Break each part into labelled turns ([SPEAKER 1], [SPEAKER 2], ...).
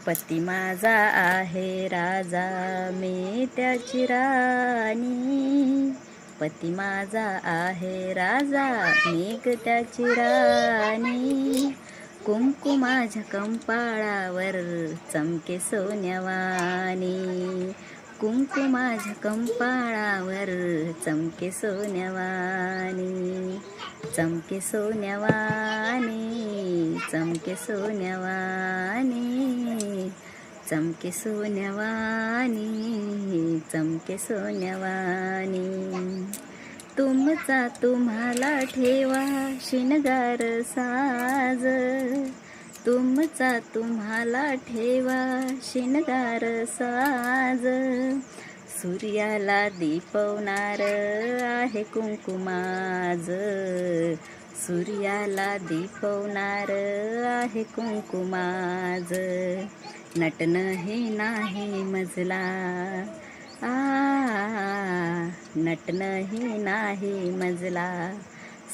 [SPEAKER 1] पती माझा आहे राजा, मी त्याची राणी. पती माझा आहे राजा, मी त्याची राणी. कुंकू माझ्या कंपाळावर चमके सोन्यावानी. कुंकू माझ्या कंपाळावर चमके सोन्यावानी. चमके सोन्यावानी, चमके सोन्यावानी. चमके सोन्यावानी, चमके सोन्यावानी. तुमचा तुम्हाला ठेवा शिणगार साज. तुमचा तुम्हाला ठेवा शिणगार साज. सूर्याला दीपवणार आहे कुंकुमाज. सूर्याला दीपवणार आहे कुंकुमाज. नटणं हे नाही मजला, नटणं हे नाही मजला.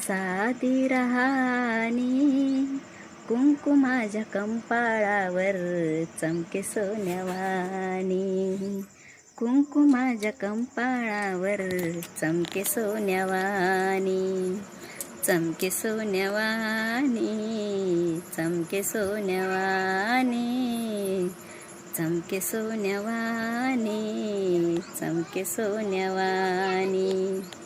[SPEAKER 1] साधी रहानी. कुंकू माझ्या कंपाळावर चमके सोन्यावानी. कुंकू माझ्या कंपाळावर चमके सोन्यावानी. चमके सोन्यावानी, चमके सोन्यावानी. चमके सोन्यावानी, चमके सोन्यावानी.